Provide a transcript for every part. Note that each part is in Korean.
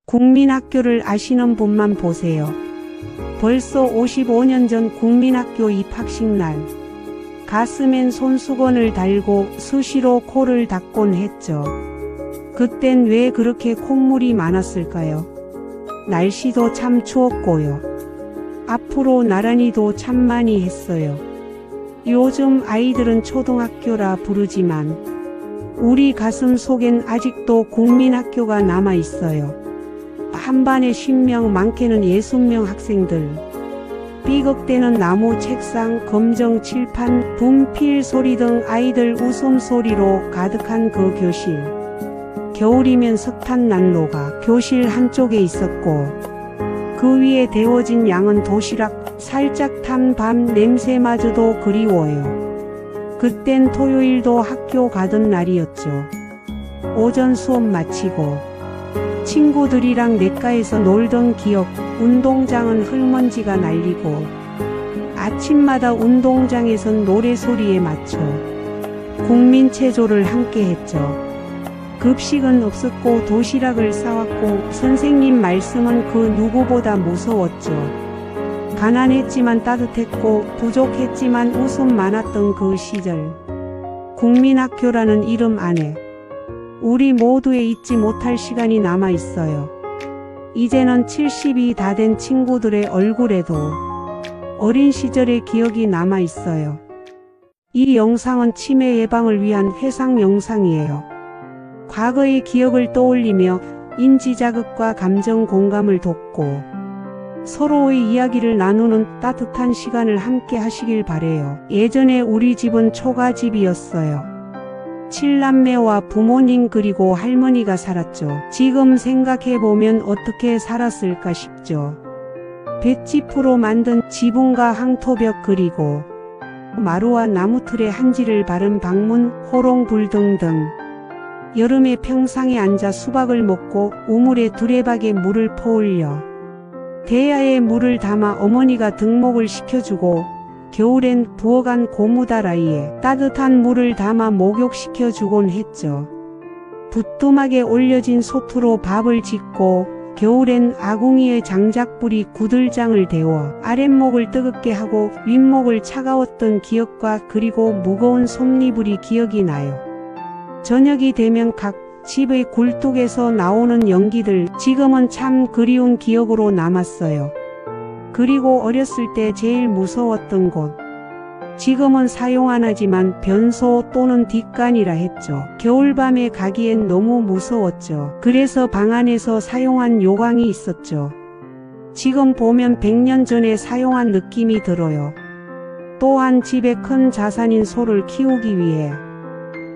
국민학교를 아시는 분만 보세요. 벌써 55년 전 국민학교 입학식 날 가슴엔 손수건을 달고 수시로 코를 닦곤 했죠. 그땐 왜 그렇게 콧물이 많았을까요? 날씨도 참 추웠고요. 앞으로 나란히도 참 많이 했어요. 요즘 아이들은 초등학교라 부르지만 우리 가슴 속엔 아직도 국민학교가 남아있어요. 한 반에 50명, 많게는 60명 학생들. 삐걱대는 나무 책상, 검정 칠판, 분필 소리 등 아이들 웃음소리로 가득한 그 교실. 겨울이면 석탄 난로가 교실 한쪽에 있었고 그 위에 데워진 양은 도시락, 살짝 탄 밥 냄새마저도 그리워요. 그땐 토요일도 학교 가던 날이었죠. 오전 수업 마치고 친구들이랑 냇가에서 놀던 기억, 운동장은 흙먼지가 날리고 아침마다 운동장에선 노래소리에 맞춰 국민체조를 함께 했죠. 급식은 없었고 도시락을 싸왔고 선생님 말씀은 그 누구보다 무서웠죠. 가난했지만 따뜻했고 부족했지만 웃음 많았던 그 시절. 국민학교라는 이름 안에 우리 모두의 잊지 못할 시간이 남아 있어요. 이제는 70이 다 된 친구들의 얼굴에도 어린 시절의 기억이 남아 있어요. 이 영상은 치매 예방을 위한 회상 영상이에요. 과거의 기억을 떠올리며 인지자극과 감정 공감을 돕고 서로의 이야기를 나누는 따뜻한 시간을 함께 하시길 바래요. 예전에 우리 집은 초가집이었어요. 7남매와 부모님 그리고 할머니가 살았죠. 지금 생각해보면 어떻게 살았을까 싶죠. 볏짚으로 만든 지붕과 항토벽 그리고 마루와 나무틀에 한지를 바른 방문, 호롱불 등등. 여름에 평상에 앉아 수박을 먹고 우물에 두레박에 물을 퍼올려 대야에 물을 담아 어머니가 등목을 시켜주고 겨울엔 부어간 고무다라이에 따뜻한 물을 담아 목욕시켜주곤 했죠. 부뚜막에 올려진 솥으로 밥을 짓고 겨울엔 아궁이의 장작불이 구들장을 데워 아랫목을 뜨겁게 하고 윗목을 차가웠던 기억과 그리고 무거운 솜니불이 기억이 나요. 저녁이 되면 각 집의 굴뚝에서 나오는 연기들 지금은 참 그리운 기억으로 남았어요. 그리고 어렸을 때 제일 무서웠던 곳. 지금은 사용 안 하지만 변소 또는 뒷간이라 했죠. 겨울밤에 가기엔 너무 무서웠죠. 그래서 방 안에서 사용한 요강이 있었죠. 지금 보면 100년 전에 사용한 느낌이 들어요. 또한 집에 큰 자산인 소를 키우기 위해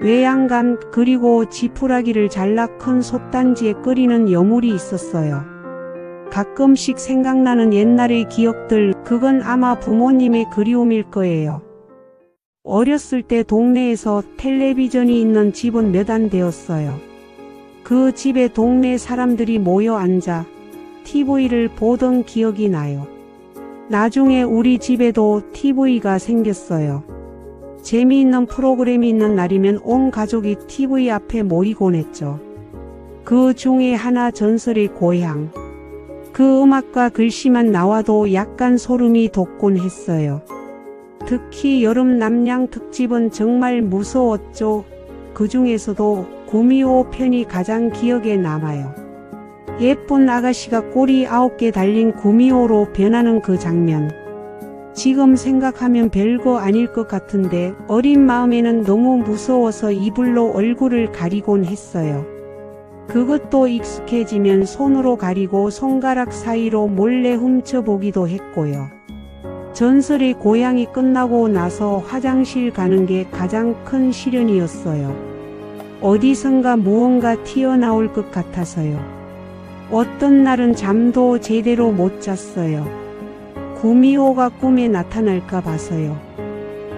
외양간 그리고 지푸라기를 잘라 큰 솥단지에 끓이는 여물이 있었어요. 가끔씩 생각나는 옛날의 기억들, 그건 아마 부모님의 그리움일 거예요. 어렸을 때 동네에서 텔레비전이 있는 집은 몇 안 되었어요. 그 집에 동네 사람들이 모여 앉아 TV를 보던 기억이 나요. 나중에 우리 집에도 TV가 생겼어요. 재미있는 프로그램이 있는 날이면 온 가족이 TV 앞에 모이곤 했죠. 그 중에 하나 전설의 고향. 그 음악과 글씨만 나와도 약간 소름이 돋곤 했어요. 특히 여름 남양 특집은 정말 무서웠죠. 그 중에서도 구미호 편이 가장 기억에 남아요. 예쁜 아가씨가 꼬리 9개 달린 구미호로 변하는 그 장면. 지금 생각하면 별거 아닐 것 같은데 어린 마음에는 너무 무서워서 이불로 얼굴을 가리곤 했어요. 그것도 익숙해지면 손으로 가리고 손가락 사이로 몰래 훔쳐보기도 했고요. 전설의 고향이 끝나고 나서 화장실 가는 게 가장 큰 시련이었어요. 어디선가 무언가 튀어나올 것 같아서요. 어떤 날은 잠도 제대로 못 잤어요. 구미호가 꿈에 나타날까 봐서요.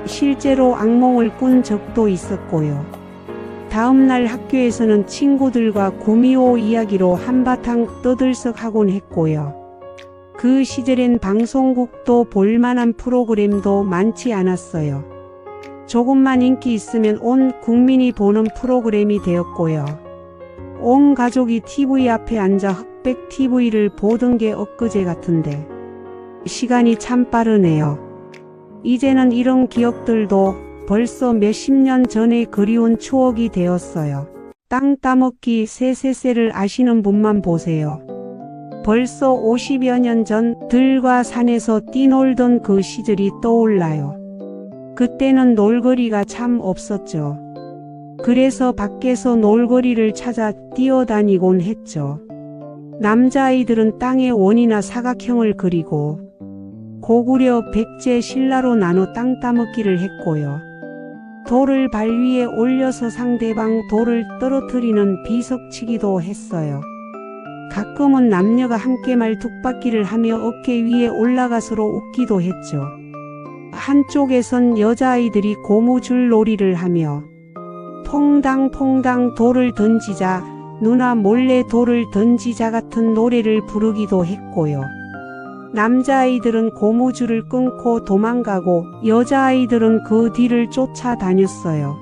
실제로 악몽을 꾼 적도 있었고요. 다음날 학교에서는 친구들과 구미호 이야기로 한바탕 떠들썩하곤 했고요. 그 시절엔 방송국도 볼만한 프로그램도 많지 않았어요. 조금만 인기 있으면 온 국민이 보는 프로그램이 되었고요. 온 가족이 TV 앞에 앉아 흑백 TV를 보던 게 엊그제 같은데 시간이 참 빠르네요. 이제는 이런 기억들도 벌써 몇십 년 전의 그리운 추억이 되었어요. 땅 따먹기 세세세를 아시는 분만 보세요. 벌써 50여 년 전 들과 산에서 뛰놀던 그 시절이 떠올라요. 그때는 놀거리가 참 없었죠. 그래서 밖에서 놀거리를 찾아 뛰어다니곤 했죠. 남자아이들은 땅에 원이나 사각형을 그리고 고구려 백제 신라로 나눠 땅 따먹기를 했고요. 돌을 발 위에 올려서 상대방 돌을 떨어뜨리는 비석치기도 했어요. 가끔은 남녀가 함께 말뚝박기를 하며 어깨 위에 올라가 서로 웃기도 했죠. 한쪽에선 여자아이들이 고무줄 놀이를 하며 퐁당퐁당 돌을 던지자, 누나 몰래 돌을 던지자 같은 노래를 부르기도 했고요. 남자아이들은 고무줄을 끊고 도망가고 여자아이들은 그 뒤를 쫓아다녔어요.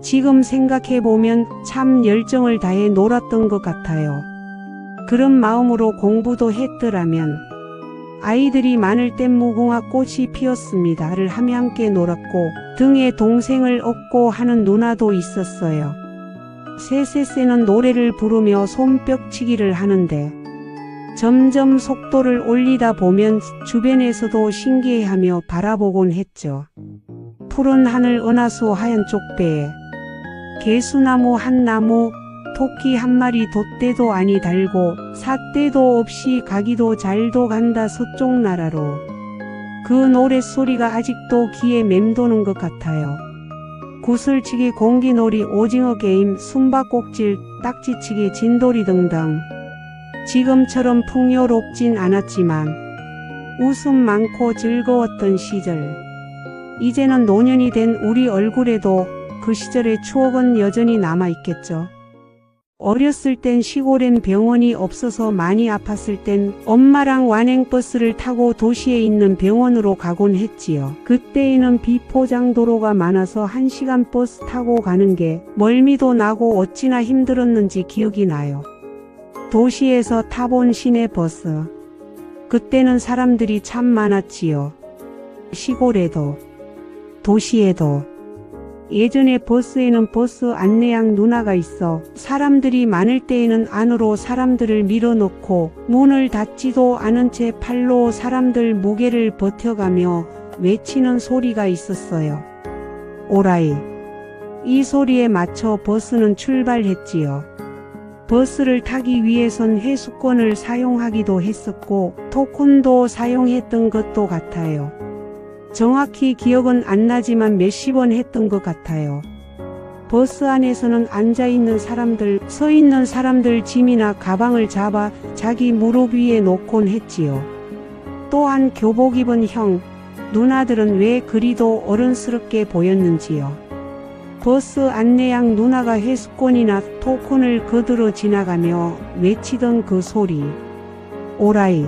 지금 생각해보면 참 열정을 다해 놀았던 것 같아요. 그런 마음으로 공부도 했더라면 아이들이 많을 땐 무궁화 꽃이 피었습니다를 하며 함께 놀았고 등에 동생을 업고 하는 누나도 있었어요. 세세세는 노래를 부르며 손뼉치기를 하는데 점점 속도를 올리다 보면 주변에서도 신기해하며 바라보곤 했죠. 푸른 하늘 은하수 하얀 쪽배에 개수나무 한 나무 토끼 한 마리 돛대도 아니 달고 삿대도 없이 가기도 잘도 간다 서쪽 나라로. 그 노랫소리가 아직도 귀에 맴도는 것 같아요. 구슬치기 공기놀이 오징어 게임 숨바꼭질 딱지치기 진돌이 등등. 지금처럼 풍요롭진 않았지만 웃음 많고 즐거웠던 시절. 이제는 노년이 된 우리 얼굴에도 그 시절의 추억은 여전히 남아있겠죠. 어렸을 땐 시골엔 병원이 없어서 많이 아팠을 땐 엄마랑 완행버스를 타고 도시에 있는 병원으로 가곤 했지요. 그때에는 비포장도로가 많아서 1시간 버스 타고 가는 게 멀미도 나고 어찌나 힘들었는지 기억이 나요. 도시에서 타본 시내버스. 그때는 사람들이 참 많았지요. 시골에도 도시에도. 예전에 버스에는 버스 안내양 누나가 있어 사람들이 많을 때에는 안으로 사람들을 밀어넣고 문을 닫지도 않은 채 팔로 사람들 무게를 버텨가며 외치는 소리가 있었어요. 오라이. 이 소리에 맞춰 버스는 출발했지요. 버스를 타기 위해선 회수권을 사용하기도 했었고 토큰도 사용했던 것도 같아요. 정확히 기억은 안 나지만 몇십 원 했던 것 같아요. 버스 안에서는 앉아있는 사람들, 서있는 사람들 짐이나 가방을 잡아 자기 무릎 위에 놓곤 했지요. 또한 교복 입은 형, 누나들은 왜 그리도 어른스럽게 보였는지요. 버스 안내양 누나가 회수권이나 토큰을 거들어 지나가며 외치던 그 소리. 오라이.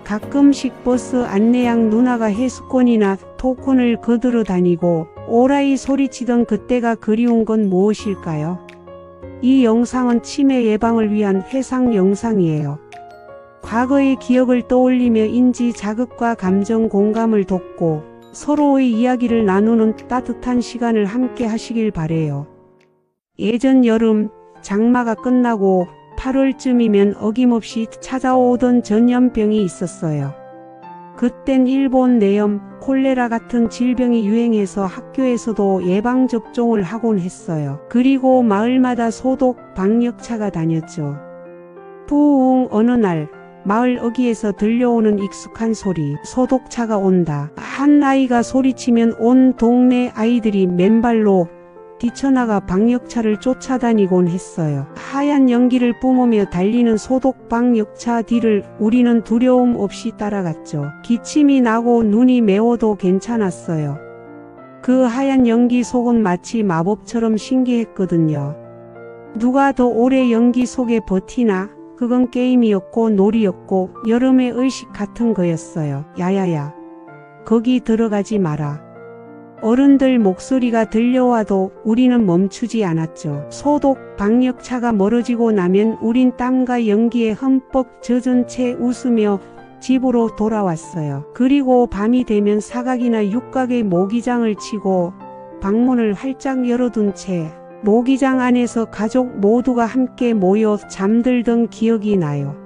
가끔씩 버스 안내양 누나가 회수권이나 토큰을 거들어 다니고 오라이 소리치던 그때가 그리운 건 무엇일까요? 이 영상은 치매 예방을 위한 회상 영상이에요. 과거의 기억을 떠올리며 인지 자극과 감정 공감을 돕고 서로의 이야기를 나누는 따뜻한 시간을 함께 하시길 바래요. 예전 여름 장마가 끝나고 8월쯤이면 어김없이 찾아오던 전염병이 있었어요. 그땐 일본 내염, 콜레라 같은 질병이 유행해서 학교에서도 예방접종을 하곤 했어요. 그리고 마을마다 소독, 방역차가 다녔죠. 부웅 어느 날 마을 어귀에서 들려오는 익숙한 소리, 소독차가 온다. 한 아이가 소리치면 온 동네 아이들이 맨발로 뛰쳐나가 방역차를 쫓아다니곤 했어요. 하얀 연기를 뿜으며 달리는 소독 방역차 뒤를 우리는 두려움 없이 따라갔죠. 기침이 나고 눈이 매워도 괜찮았어요. 그 하얀 연기 속은 마치 마법처럼 신기했거든요. 누가 더 오래 연기 속에 버티나? 그건 게임이었고 놀이였고 여름의 의식 같은 거였어요. 야야야. 거기 들어가지 마라. 어른들 목소리가 들려와도 우리는 멈추지 않았죠. 소독 방역차가 멀어지고 나면 우린 땀과 연기에 흠뻑 젖은 채 웃으며 집으로 돌아왔어요. 그리고 밤이 되면 사각이나 육각의 모기장을 치고 방문을 활짝 열어둔 채 모기장 안에서 가족 모두가 함께 모여 잠들던 기억이 나요.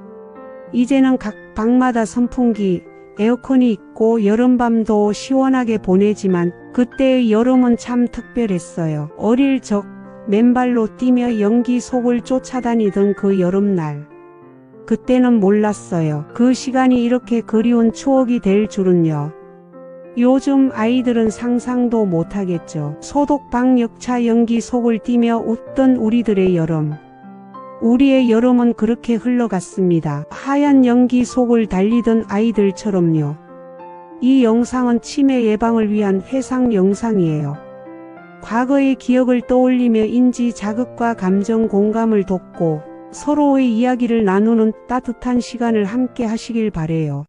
이제는 각 방마다 선풍기, 에어컨이 있고 여름밤도 시원하게 보내지만 그때의 여름은 참 특별했어요. 어릴 적 맨발로 뛰며 연기 속을 쫓아다니던 그 여름날. 그때는 몰랐어요. 그 시간이 이렇게 그리운 추억이 될 줄은요. 요즘 아이들은 상상도 못하겠죠. 소독 방역차 연기 속을 뛰며 웃던 우리들의 여름. 우리의 여름은 그렇게 흘러갔습니다. 하얀 연기 속을 달리던 아이들처럼요. 이 영상은 치매 예방을 위한 해상 영상이에요. 과거의 기억을 떠올리며 인지 자극과 감정 공감을 돕고 서로의 이야기를 나누는 따뜻한 시간을 함께 하시길 바래요.